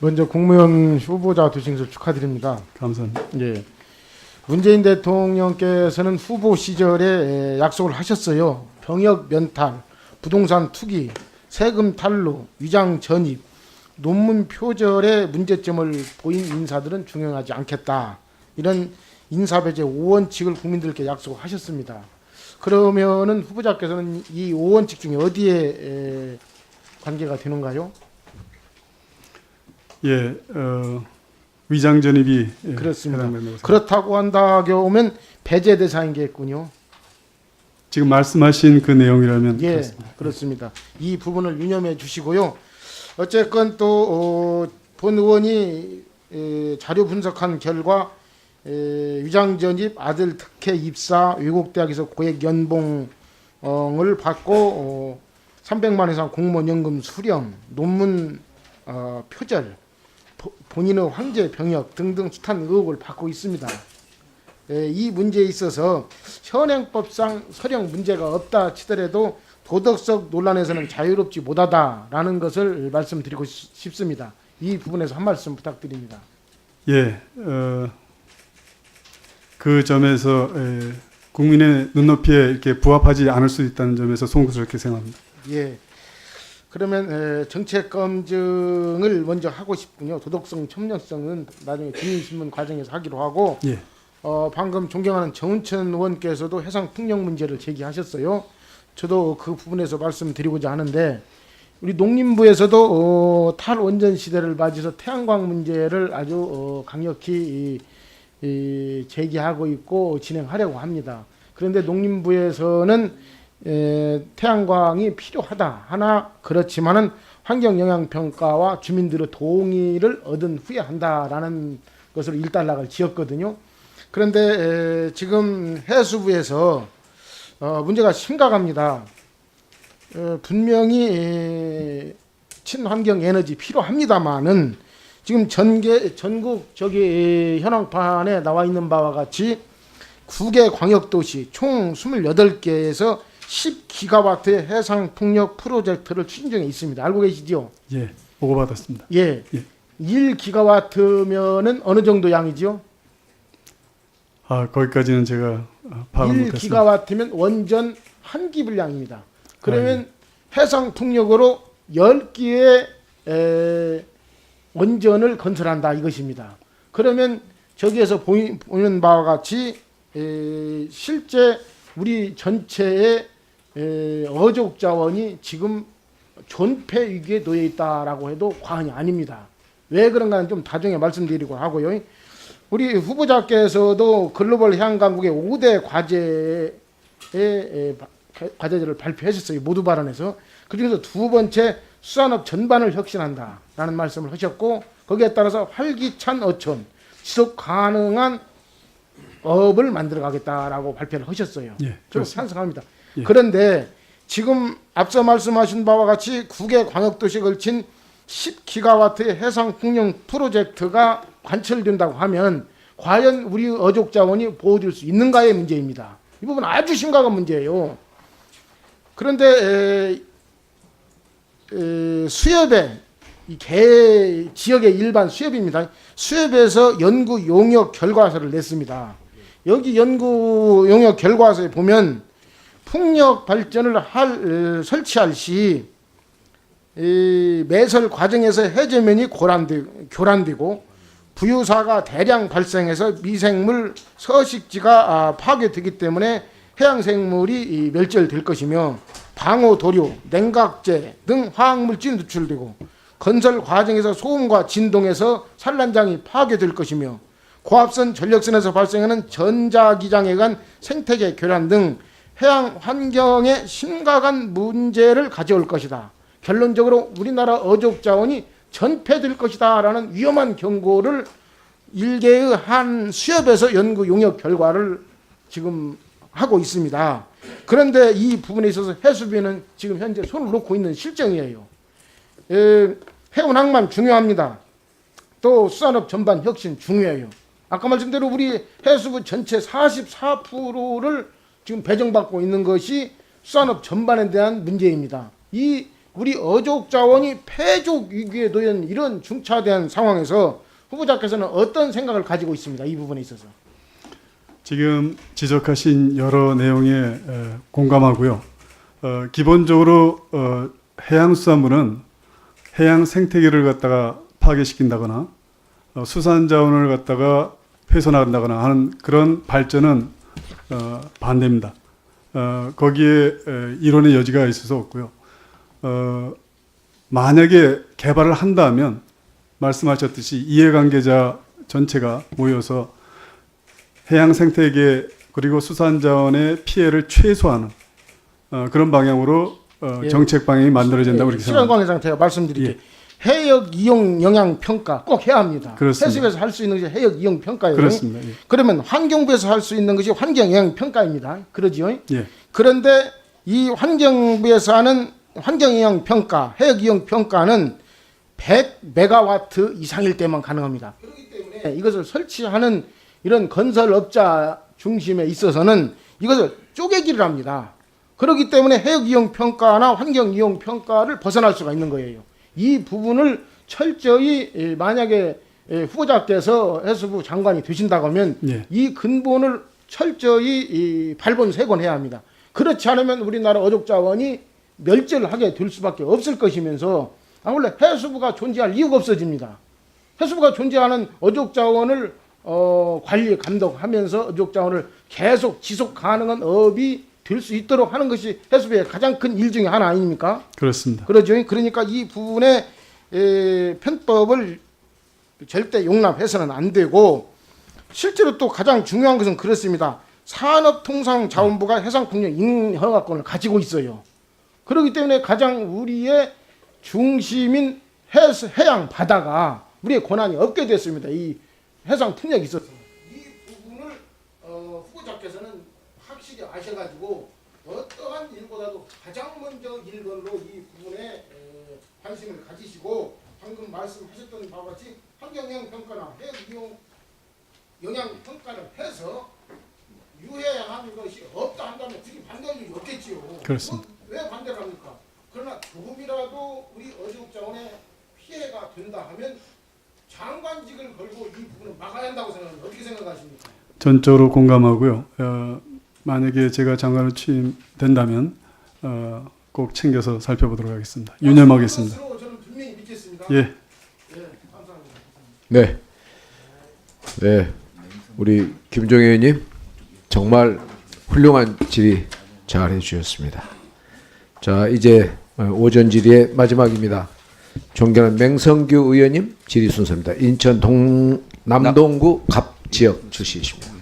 먼저 국무위원 후보자 되신 것을 축하드립니다. 감사합니다. 예. 문재인 대통령께서는 후보 시절에 약속을 하셨어요. 병역 면탈, 부동산 투기, 세금 탈루, 위장 전입, 논문 표절의 문제점을 보인 인사들은 중용하지 않겠다. 이런 인사배제 5원칙을 국민들께 약속하셨습니다. 그러면은 후보자께서는 이 5원칙 중에 어디에 관계가 되는가요? 예, 위장 전입이 그렇습니다. 해당된다고 생각합니다. 그렇다고 한다면 배제 대상이겠군요. 지금 말씀하신 그 내용이라면 예, 그렇습니다. 그렇습니다. 이 부분을 유념해 주시고요. 어쨌건 또 본 의원이 자료 분석한 결과 위장 전입, 아들 특혜 입사, 외국 대학에서 고액 연봉을 받고 300만 이상 공무원 연금 수령, 논문 표절, 본인의 황제 병역 등등 숱한 의혹을 받고 있습니다. 이 문제에 있어서 현행법상 서령 문제가 없다 치더라도 도덕적 논란에서는 자유롭지 못하다라는 것을 말씀드리고 싶습니다. 이 부분에서 한 말씀 부탁드립니다. 예, 그 점에서 국민의 눈높이에 이렇게 부합하지 않을 수 있다는 점에서 송구스럽게 생각합니다. 예. 그러면 정책 검증을 먼저 하고 싶군요. 도덕성, 청렴성은 나중에 국민신문 과정에서 하기로 하고 예, 방금 존경하는 정운천 의원께서도 해상 풍력 문제를 제기하셨어요. 저도 그 부분에서 말씀드리고자 하는데 우리 농림부에서도 탈원전 시대를 맞이해서 태양광 문제를 아주 강력히 제기하고 있고 진행하려고 합니다. 그런데 농림부에서는 태양광이 필요하다 하나 그렇지만은 환경영향평가와 주민들의 동의를 얻은 후에 한다라는 것으로 일단락을 지었거든요. 그런데 지금 해수부에서 문제가 심각합니다. 분명히 친환경 에너지 필요합니다만은 지금 전국 현황판에 나와 있는 바와 같이 9개 광역도시 총 28개에서 10기가와트의 해상 풍력 프로젝트를 추진 중에 있습니다. 알고 계시죠? 예, 보고받았습니다. 예. 예. 1기가와트면은 어느 정도 양이죠? 거기까지는 제가 파악을 못했습니다. 1기가와트면 원전 한 기분량입니다. 그러면 해상 풍력으로 10기의 원전을 건설한다 이것입니다. 그러면 저기에서 보이는 바와 같이 실제 우리 전체의 어족 자원이 지금 존폐 위기에 놓여 있다라고 해도 과언이 아닙니다. 왜 그런가는 좀 나중에 말씀드리고 하고요. 우리 후보자께서도 글로벌 해양 강국의 5대 과제를 발표하셨어요. 모두 발언에서. 그중에서 두 번째 수산업 전반을 혁신한다라는 말씀을 하셨고 거기에 따라서 활기찬 어촌, 지속 가능한 업을 만들어 가겠다라고 발표를 하셨어요. 예, 저도 찬성합니다. 예. 그런데 지금 앞서 말씀하신 바와 같이 9개 광역도시에 걸친 10기가와트의 해상 풍력 프로젝트가 관철된다고 하면 과연 우리 어족 자원이 보호될 수 있는가의 문제입니다. 이 부분 아주 심각한 문제예요. 그런데 수협에 지역의 일반 수협입니다. 수협에서 연구 용역 결과서를 냈습니다. 여기 연구 용역 결과서에 보면 풍력 발전을 설치할 시 매설 과정에서 해저면이 교란되고 부유사가 대량 발생해서 미생물 서식지가 파괴되기 때문에 해양생물이 멸절될 것이며 방호 도료, 냉각제 등 화학물질이 누출되고 건설 과정에서 소음과 진동에서 산란장이 파괴될 것이며 고압선 전력선에서 발생하는 전자기장에 간 생태계 교란 등 해양 환경에 심각한 문제를 가져올 것이다. 결론적으로 우리나라 어족 자원이 전폐될 것이다 라는 위험한 경고를 일개의 한 수협에서 연구 용역 결과를 지금 하고 있습니다. 그런데 이 부분에 있어서 해수부는 지금 현재 손을 놓고 있는 실정이에요. 해운항만 중요합니다. 또 수산업 전반 혁신 중요해요. 아까 말씀대로 우리 해수부 전체 44%를 지금 배정받고 있는 것이 수산업 전반에 대한 문제입니다. 이 우리 어족 자원이 폐족 위기에 놓인 이런 중차대한 상황에서 후보자께서는 어떤 생각을 가지고 있습니다. 이 부분에 있어서. 지금 지적하신 여러 내용에 공감하고요. 기본적으로 해양수산부는 해양 생태계를 갖다가 파괴시킨다거나 수산 자원을 갖다가 훼손한다거나 하는 그런 발전은 반대입니다. 거기에 이론의 여지가 있을 수 없고요. 만약에 개발을 한다면 말씀하셨듯이 이해관계자 전체가 모여서 해양 생태계 그리고 수산 자원의 피해를 최소화하는 그런 방향으로 정책 방향이 만들어진다고 그렇게 시간 생각합니다. 관계상 제가 말씀드릴게요. 해역 이용 영향 평가 꼭 해야 합니다. 그렇습니다. 해수부에서 할 수 있는 것이 해역 이용 평가예요. 그렇습니다. 예. 그러면 환경부에서 할 수 있는 것이 환경 영향 평가입니다. 그러지요? 예. 그런데 이 환경부에서 하는 환경 영향 평가, 해역 이용 평가는 100메가와트 이상일 때만 가능합니다. 그렇기 때문에 이것을 설치하는 이런 건설업자 중심에 있어서는 이것을 쪼개기를 합니다. 그렇기 때문에 해역 이용 평가나 환경 이용 평가를 벗어날 수가 있는 거예요. 이 부분을 철저히 만약에 후보자께서 해수부 장관이 되신다고 하면 예. 이 근본을 철저히 발본색원해야 합니다. 그렇지 않으면 우리나라 어족 자원이 멸절을 하게 될 수밖에 없을 것이면서 원래 해수부가 존재할 이유가 없어집니다. 해수부가 존재하는 어족 자원을 관리 감독하면서 어족 자원을 계속 지속 가능한 업이 될 수 있도록 하는 것이 해수부의 가장 큰 일 중에 하나 아닙니까? 그렇습니다. 그러죠. 그러니까 이 부분에 편법을 절대 용납해서는 안 되고 실제로 또 가장 중요한 것은 그렇습니다. 산업통상자원부가 해상풍력 인허가권을 가지고 있어요. 그렇기 때문에 가장 우리의 중심인 해양 바다가 우리의 권한이 없게 됐습니다. 이 해상 풍력이 있어서 이 부분을 후보자께서는 확실히 아셔가지고 어떠한 일보다도 가장 먼저 일번으로 이 부분에 관심을 가지시고 방금 말씀하셨던 바와 같이 환경영향 평가나 해역 이용 영향 평가를 해서 유해한 것이 없다 한다면 굳이 반대할 일이 없겠지요. 그렇습니다. 왜 반대를 합니까? 그러나 조금이라도 우리 어족 자원에 피해가 된다 하면 장관직을 걸고 이 부분을 막아야 한다고 생각합니다. 어떻게 생각하십니까? 전적으로 공감하고요. 만약에 제가 장관을 취임된다면 꼭 챙겨서 살펴보도록 하겠습니다. 유념하겠습니다. 저는 분명히 믿겠습니다. 예. 감사합니다. 네. 네. 우리 김종현 의원님 정말 훌륭한 질의 잘 해주셨습니다. 자, 이제 오전 질의의 마지막입니다. 존경하는 맹성규 의원님 질의 순서입니다. 인천 남동구 갑 지역 출신이십니다.